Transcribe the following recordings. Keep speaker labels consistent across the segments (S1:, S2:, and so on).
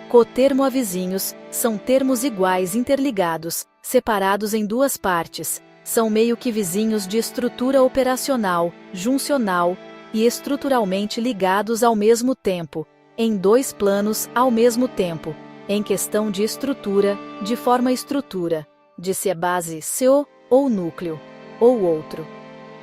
S1: Cotermo a vizinhos, são termos iguais interligados, separados em duas partes, são meio que vizinhos de estrutura operacional, juncional, e estruturalmente ligados ao mesmo tempo, em dois planos ao mesmo tempo, em questão de estrutura, de forma estrutura, de se é base CO, ou núcleo, ou outro.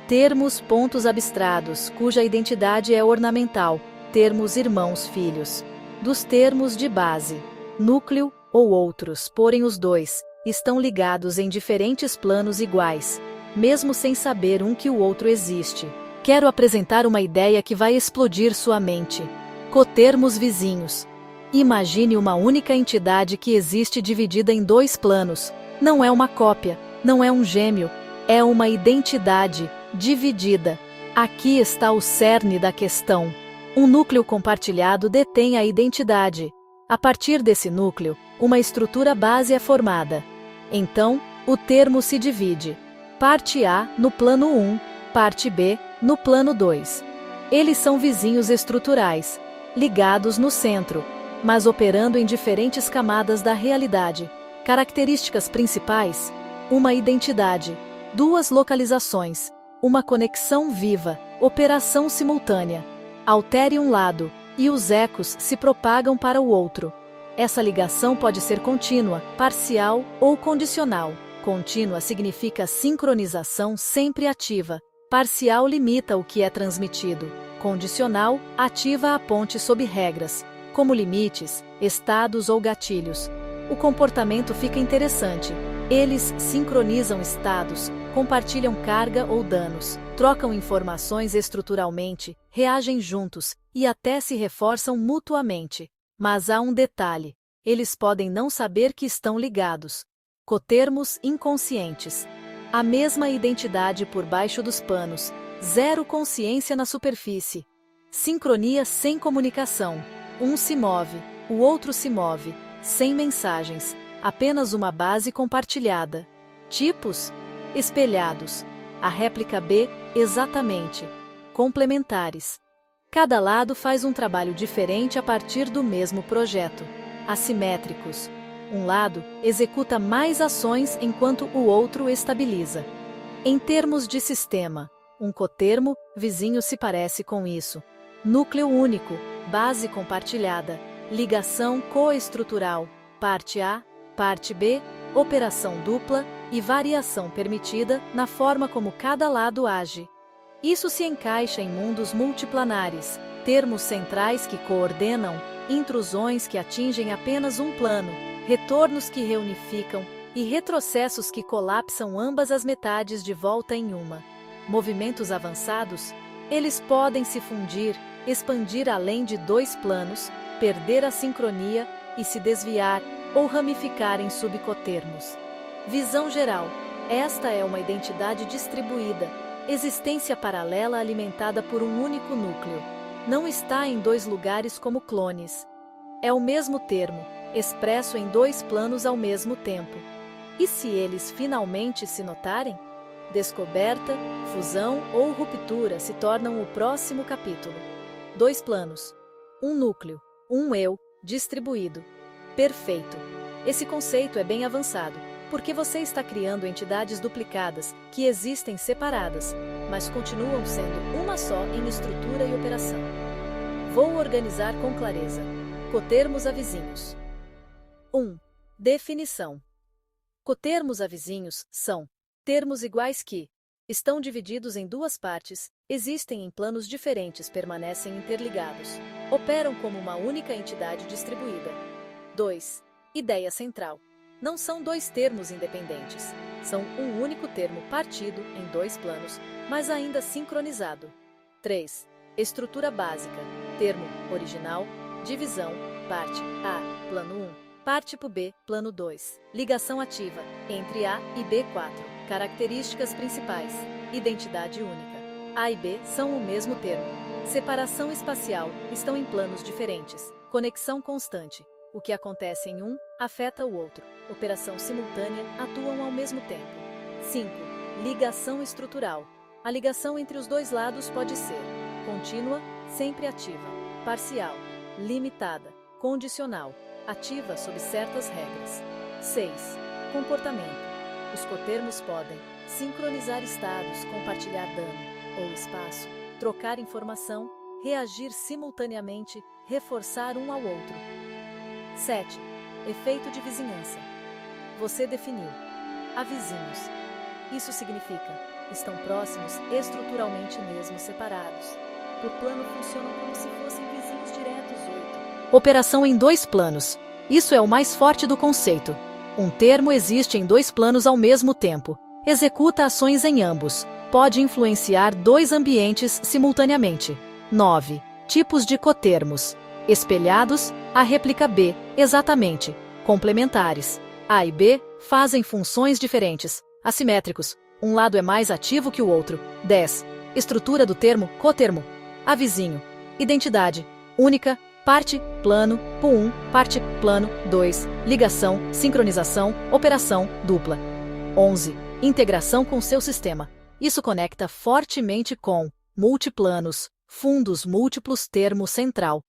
S1: Termos pontos abstratos, cuja identidade é ornamental, termos irmãos-filhos. Dos termos de base, núcleo, ou outros, porém os dois, estão ligados em diferentes planos iguais, mesmo sem saber um que o outro existe. Quero apresentar uma ideia que vai explodir sua mente. Cotermos vizinhos. Imagine uma única entidade que existe dividida em dois planos. Não é uma cópia, não é um gêmeo, é uma identidade dividida. Aqui está o cerne da questão. Um núcleo compartilhado detém a identidade. A partir desse núcleo, uma estrutura base é formada. Então, o termo se divide. Parte A no plano 1, parte B no plano 2. Eles são vizinhos estruturais, ligados no centro, mas operando em diferentes camadas da realidade. Características principais: uma identidade, duas localizações, uma conexão viva, operação simultânea. Altere um lado, e os ecos se propagam para o outro. Essa ligação pode ser contínua, parcial ou condicional. Contínua significa sincronização sempre ativa. Parcial limita o que é transmitido. Condicional ativa a ponte sob regras, como limites, estados ou gatilhos. O comportamento fica interessante. Eles sincronizam estados, compartilham carga ou danos, trocam informações estruturalmente, reagem juntos e até se reforçam mutuamente. Mas há um detalhe: eles podem não saber que estão ligados. Cotermos inconscientes. A mesma identidade por baixo dos panos, zero consciência na superfície. Sincronia sem comunicação. Um se move, o outro se move, sem mensagens, apenas uma base compartilhada. Tipos: espelhados. A réplica B, exatamente. Complementares. Cada lado faz um trabalho diferente a partir do mesmo projeto. Assimétricos. Um lado executa mais ações enquanto o outro estabiliza. Em termos de sistema, um cotermo vizinho se parece com isso. Núcleo único, base compartilhada, ligação coestrutural, parte A, parte B, operação dupla e variação permitida na forma como cada lado age. Isso se encaixa em mundos multiplanares, termos centrais que coordenam, intrusões que atingem apenas um plano, retornos que reunificam e retrocessos que colapsam ambas as metades de volta em uma. Movimentos avançados, eles podem se fundir, expandir além de dois planos, perder a sincronia e se desviar ou ramificar em subcotermos. Visão geral. Esta é uma identidade distribuída, existência paralela alimentada por um único núcleo. Não está em dois lugares como clones. É o mesmo termo, expresso em dois planos ao mesmo tempo. E se eles finalmente se notarem? Descoberta, fusão ou ruptura se tornam o próximo capítulo. Dois planos. Um núcleo, um eu, distribuído. Perfeito. Esse conceito é bem avançado, porque você está criando entidades duplicadas, que existem separadas, mas continuam sendo uma só em estrutura e operação. Vou organizar com clareza. Cotermos a vizinhos. 1. Definição. Cotermos a vizinhos são termos iguais que estão divididos em duas partes, existem em planos diferentes, permanecem interligados, operam como uma única entidade distribuída. 2. Ideia central. Não são dois termos independentes, são um único termo partido em dois planos, mas ainda sincronizado. 3. Estrutura básica. Termo original, divisão, parte A, plano 1, parte B, plano 2. Ligação ativa, entre A e B4. Características principais. Identidade única. A e B são o mesmo termo. Separação espacial, estão em planos diferentes. Conexão constante. O que acontece em um, afeta o outro. Operação simultânea, atuam ao mesmo tempo. 5. Ligação estrutural. A ligação entre os dois lados pode ser contínua, sempre ativa, parcial, limitada, condicional. ativa sob certas regras. 6. Comportamento. Os cotermos podem sincronizar estados, compartilhar dano ou espaço, trocar informação, reagir simultaneamente, reforçar um ao outro. 7. Efeito de vizinhança. Você definiu. Há vizinhos. Isso significa, estão próximos estruturalmente mesmo separados. Por plano funcionam como se fossem vizinhos diretos. 8. Operação em dois planos. Isso é o mais forte do conceito. Um termo existe em dois planos ao mesmo tempo. Executa ações em ambos. Pode influenciar dois ambientes simultaneamente. 9. Tipos de cotermos. Espelhados, a réplica B, exatamente. Complementares. A e B fazem funções diferentes. Assimétricos. Um lado é mais ativo que o outro. 10. Estrutura do termo, cotermo. Avizinho. Identidade. Única. Parte, plano, PU1, parte, plano, 2, ligação, sincronização, operação, dupla. 11. Integração com seu sistema. Isso conecta fortemente com multiplanos, fundos múltiplos termo central.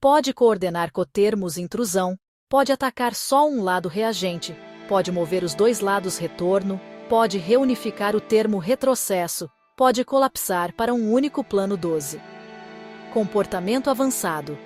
S1: Pode coordenar cotermos intrusão, pode atacar só um lado reagente, pode mover os dois lados retorno, pode reunificar o termo retrocesso, pode colapsar para um único plano 12. Comportamento avançado.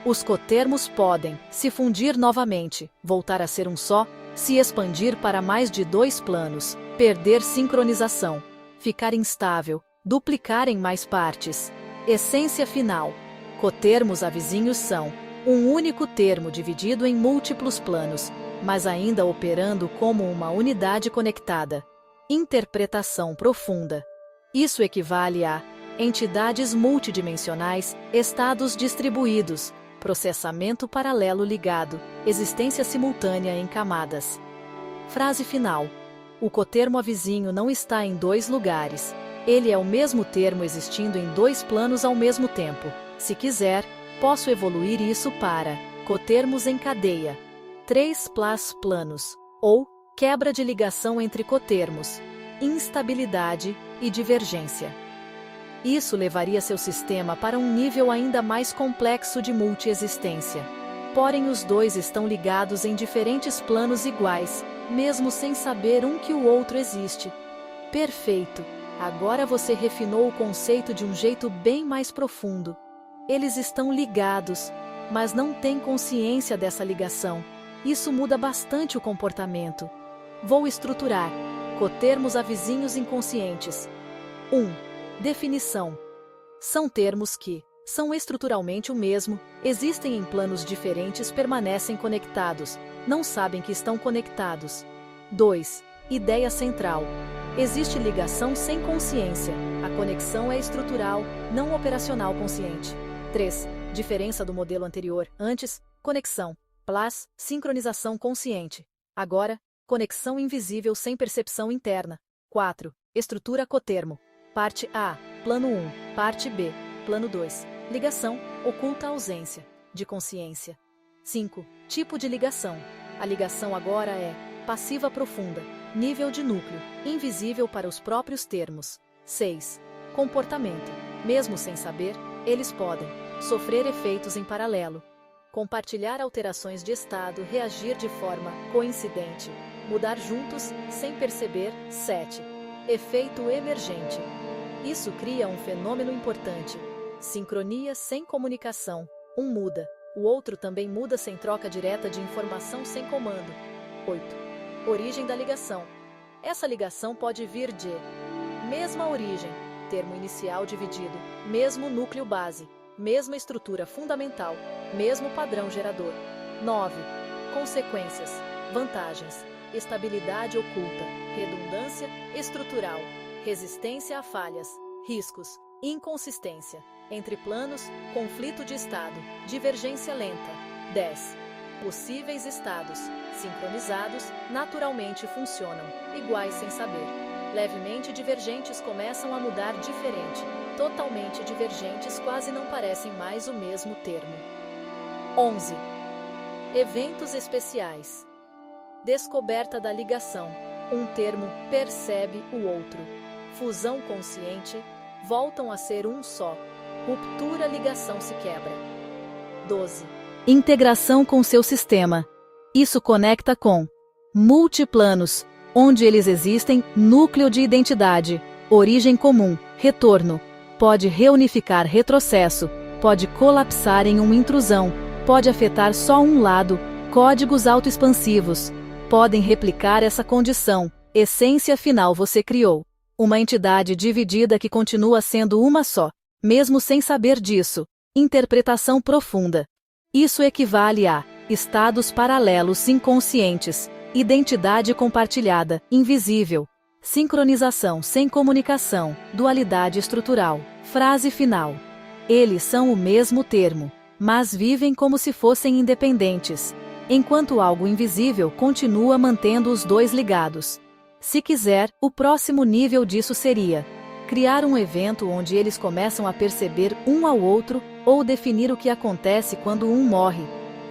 S1: Os cotermos podem se fundir novamente, voltar a ser um só, se expandir para mais de dois planos, perder sincronização, ficar instável, duplicar em mais partes. Essência final. Cotermos avizinhos são um único termo dividido em múltiplos planos, mas ainda operando como uma unidade conectada. Interpretação profunda. Isso equivale a entidades multidimensionais, estados distribuídos, processamento paralelo ligado, existência simultânea em camadas. Frase final. O cotermo avizinho não está em dois lugares. Ele é o mesmo termo existindo em dois planos ao mesmo tempo. Se quiser, posso evoluir isso para cotermos em cadeia. 3 planos. Ou quebra de ligação entre cotermos, instabilidade e divergência. Isso levaria seu sistema para um nível ainda mais complexo de multiexistência. Porém, os dois estão ligados em diferentes planos iguais, mesmo sem saber um que o outro existe. Perfeito! Agora você refinou o conceito de um jeito bem mais profundo. Eles estão ligados, mas não têm consciência dessa ligação. Isso muda bastante o comportamento. Vou estruturar. Cotermos avizinhos inconscientes. 1. Definição. São termos que são estruturalmente o mesmo, existem em planos diferentes, permanecem conectados, não sabem que estão conectados. 2. Ideia central. Existe ligação sem consciência, a conexão é estrutural, não operacional consciente. 3. Diferença do modelo anterior. Antes, conexão. Sincronização consciente. Agora, conexão invisível sem percepção interna. 4. Estrutura cotermo. Parte A, plano 1, parte B, plano 2. Ligação, oculta ausência de consciência. 5. Tipo de ligação. A ligação agora é passiva profunda, nível de núcleo, invisível para os próprios termos. 6. Comportamento. Mesmo sem saber, eles podem sofrer efeitos em paralelo, compartilhar alterações de estado, reagir de forma coincidente, mudar juntos sem perceber. 7. Efeito emergente. Isso cria um fenômeno importante. Sincronia sem comunicação. Um muda, o outro também muda sem troca direta de informação, sem comando. 8. Origem da ligação. Essa ligação pode vir de mesma origem, termo inicial dividido, mesmo núcleo base, mesma estrutura fundamental, mesmo padrão gerador. 9. Consequências, vantagens, estabilidade oculta, redundância estrutural, resistência a falhas, riscos, inconsistência, entre planos, conflito de estado, divergência lenta. 10. Possíveis estados, sincronizados, naturalmente funcionam, iguais sem saber. Levemente divergentes começam a mudar diferente, totalmente divergentes quase não parecem mais o mesmo termo. 11. Eventos especiais. Descoberta da ligação. Um termo percebe o outro. Fusão consciente, voltam a ser um só. Ruptura, ligação se quebra. 12. Integração com seu sistema. Isso conecta com multiplanos, onde eles existem, núcleo de identidade, origem comum, retorno. Pode reunificar retrocesso, pode colapsar em uma intrusão, pode afetar só um lado, códigos autoexpansivos. Podem replicar essa condição, essência final você criou. Uma entidade dividida que continua sendo uma só, mesmo sem saber disso. Interpretação profunda. Isso equivale a estados paralelos inconscientes, identidade compartilhada, invisível, sincronização sem comunicação, dualidade estrutural. Frase final. Eles são o mesmo termo, mas vivem como se fossem independentes, enquanto algo invisível continua mantendo os dois ligados. Se quiser, o próximo nível disso seria criar um evento onde eles começam a perceber um ao outro, ou definir o que acontece quando um morre.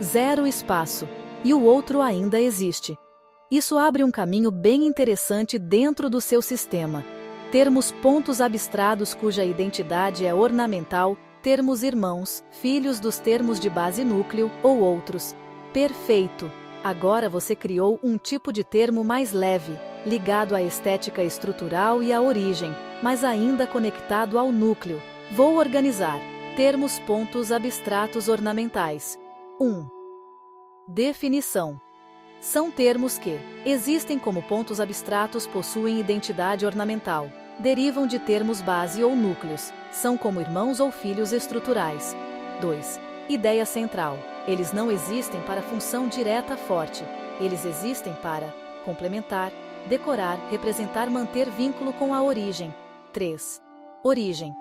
S1: Zero espaço. E o outro ainda existe. Isso abre um caminho bem interessante dentro do seu sistema. Termos pontos abstratos cuja identidade é ornamental, termos irmãos, filhos dos termos de base núcleo, ou outros. Perfeito! Agora você criou um tipo de termo mais leve, ligado à estética estrutural e à origem, mas ainda conectado ao núcleo. Vou organizar. Termos pontos abstratos ornamentais. 1. Definição. São termos que existem como pontos abstratos, possuem identidade ornamental. Derivam de termos base ou núcleos. São como irmãos ou filhos estruturais. 2. Ideia central. Eles não existem para função direta forte. Eles existem para complementar, decorar, representar, manter vínculo com a origem. 3. Origem.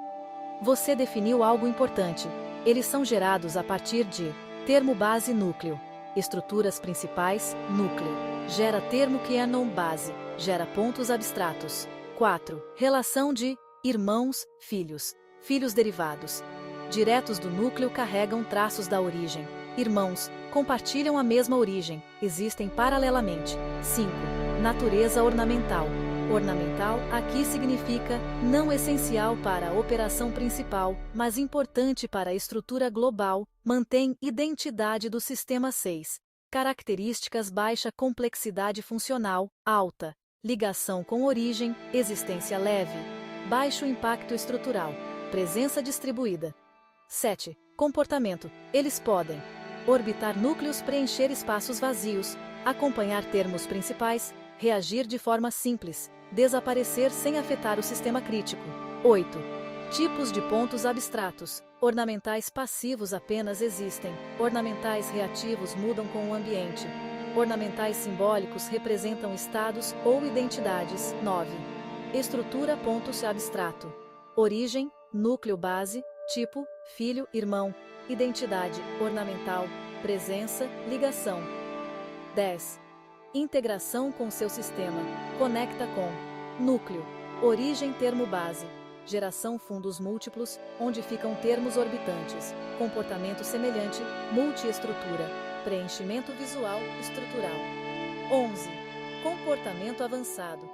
S1: Você definiu algo importante. Eles são gerados a partir de termo base núcleo. Estruturas principais, núcleo. Gera termo que é não base. Gera pontos abstratos. 4. Relação de irmãos, filhos. Filhos derivados. Diretos do núcleo carregam traços da origem. Irmãos, compartilham a mesma origem, existem paralelamente. 5. Natureza ornamental. Ornamental aqui significa não essencial para a operação principal, mas importante para a estrutura global, mantém identidade do sistema 6. Características: baixa complexidade funcional, alta, ligação com origem, existência leve, baixo impacto estrutural, presença distribuída. 7. Comportamento. Eles podem orbitar núcleos, preencher espaços vazios, acompanhar termos principais, reagir de forma simples, desaparecer sem afetar o sistema crítico. 8. Tipos de pontos abstratos. Ornamentais passivos apenas existem. Ornamentais reativos mudam com o ambiente. Ornamentais simbólicos representam estados ou identidades. 9. Estrutura pontos abstrato. Origem, núcleo base, tipo, filho, irmão, identidade, ornamental, presença, ligação. 10. Integração com seu sistema. Conecta com núcleo, origem, termo base, geração, fundos múltiplos, onde ficam termos orbitantes, comportamento semelhante, multiestrutura, preenchimento visual, estrutural. 11. Comportamento avançado.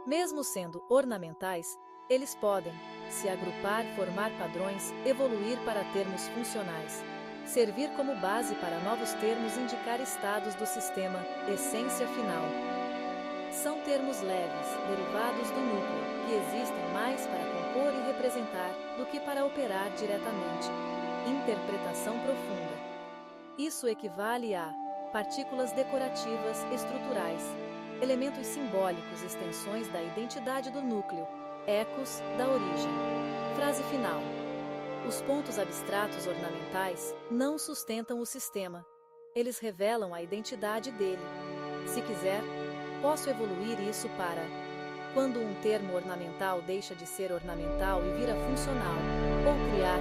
S1: Mesmo sendo ornamentais, eles podem se agrupar, formar padrões, evoluir para termos funcionais, servir como base para novos termos, indicar estados do sistema, essência final. São termos leves, derivados do núcleo, que existem mais para compor e representar do que para operar diretamente. Interpretação profunda. Isso equivale a partículas decorativas estruturais, elementos simbólicos, extensões da identidade do núcleo, ecos da origem. Frase final. Os pontos abstratos ornamentais não sustentam o sistema. Eles revelam a identidade dele. Se quiser, posso evoluir isso para quando um termo ornamental deixa de ser ornamental e vira funcional, ou criar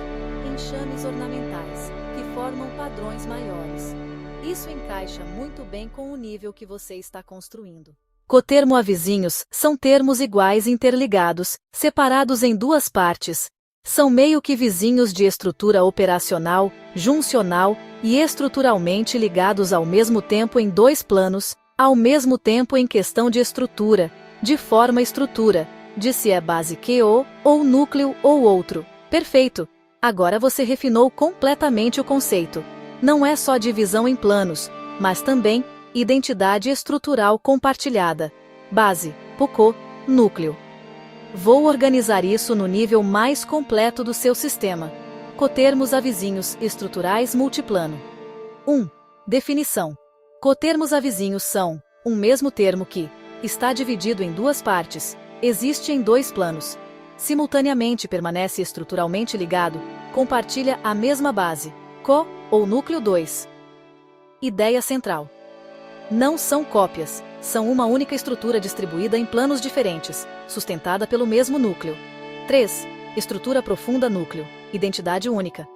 S1: enxames ornamentais, que formam padrões maiores. Isso encaixa muito bem com o nível que você está construindo. Cotermo a vizinhos são termos iguais interligados, separados em duas partes. São meio que vizinhos de estrutura operacional, juncional e estruturalmente ligados ao mesmo tempo em dois planos, ao mesmo tempo em questão de estrutura, de forma estrutura, de se é base que ou núcleo ou outro. Perfeito! Agora você refinou completamente o conceito. Não é só divisão em planos, mas também identidade estrutural compartilhada. Base, Poco, núcleo. Vou organizar isso no nível mais completo do seu sistema. Cotermos avizinhos estruturais multiplano. 1. Definição. Cotermos avizinhos são um mesmo termo que está dividido em duas partes, existe em dois planos, simultaneamente permanece estruturalmente ligado, compartilha a mesma base, co ou núcleo 2. Ideia central. Não são cópias, são uma única estrutura distribuída em planos diferentes, sustentada pelo mesmo núcleo. 3. Estrutura profunda núcleo, identidade única.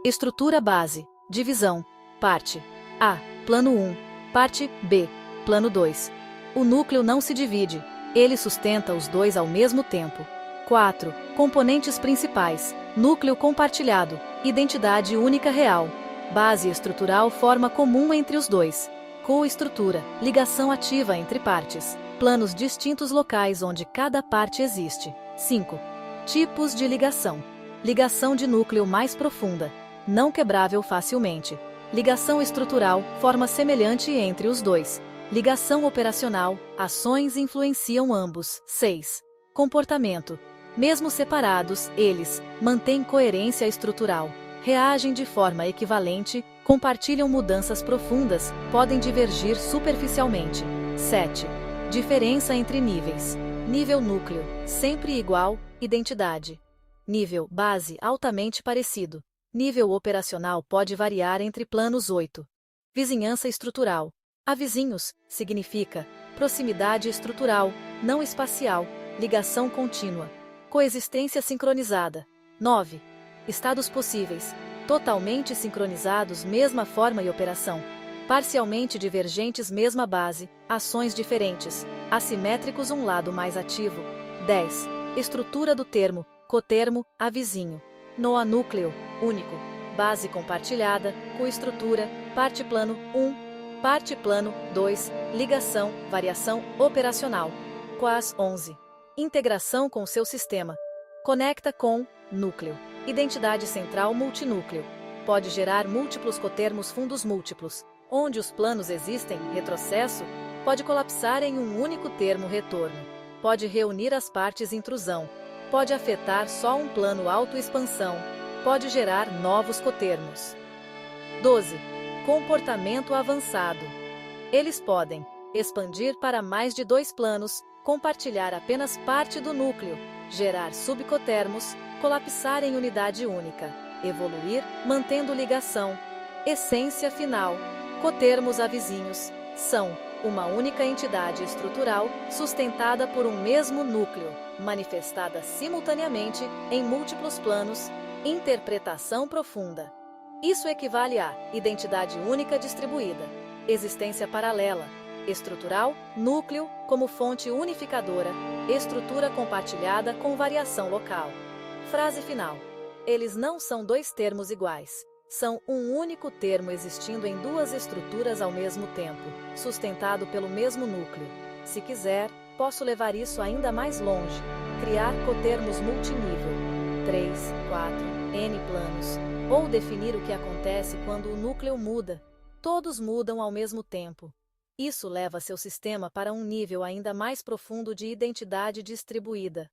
S1: Estrutura base, divisão, parte A, plano 1, parte B, plano 2. O núcleo não se divide, ele sustenta os dois ao mesmo tempo. 4. Componentes principais, núcleo compartilhado, identidade única real. Base estrutural, forma comum entre os dois. Coestrutura, ligação ativa entre partes. Planos distintos locais onde cada parte existe. 5. Tipos de ligação. Ligação de núcleo mais profunda, não quebrável facilmente. Ligação estrutural, forma semelhante entre os dois. Ligação operacional, ações influenciam ambos. 6. Comportamento. Mesmo separados, eles mantêm coerência estrutural, reagem de forma equivalente, compartilham mudanças profundas, podem divergir superficialmente. 7. Diferença entre níveis. Nível núcleo, sempre igual, identidade. Nível base, altamente parecido. Nível operacional pode variar entre planos. 8. Vizinhança estrutural. Avizinhos significa proximidade estrutural, não espacial, ligação contínua. Coexistência sincronizada. 9. Estados possíveis. Totalmente sincronizados, mesma forma e operação. Parcialmente divergentes, mesma base, ações diferentes. Assimétricos, um lado mais ativo. 10. Estrutura do termo, cotermo, avizinho. Noa núcleo, único. Base compartilhada, coestrutura, parte plano 1, parte plano 2, ligação, variação operacional. Quas 11. Integração com seu sistema. Conecta com núcleo. Identidade central multinúcleo. Pode gerar múltiplos cotermos fundos múltiplos. Onde os planos existem, retrocesso, pode colapsar em um único termo retorno. Pode reunir as partes intrusão. Pode afetar só um plano autoexpansão. Pode gerar novos cotermos. 12. Comportamento avançado. Eles podem expandir para mais de dois planos, compartilhar apenas parte do núcleo, gerar subcotermos, colapsar em unidade única, evoluir, mantendo ligação. Essência final. Cotermos avizinhos são uma única entidade estrutural sustentada por um mesmo núcleo, manifestada simultaneamente em múltiplos planos. Interpretação profunda. Isso equivale a identidade única distribuída, existência paralela, estrutural, núcleo como fonte unificadora, estrutura compartilhada com variação local. Frase final. Eles não são dois termos iguais. São um único termo existindo em duas estruturas ao mesmo tempo, sustentado pelo mesmo núcleo. Se quiser, posso levar isso ainda mais longe. Criar cotermos multinível. 3, 4, N planos. Ou definir o que acontece quando o núcleo muda. Todos mudam ao mesmo tempo. Isso leva seu sistema para um nível ainda mais profundo de identidade distribuída.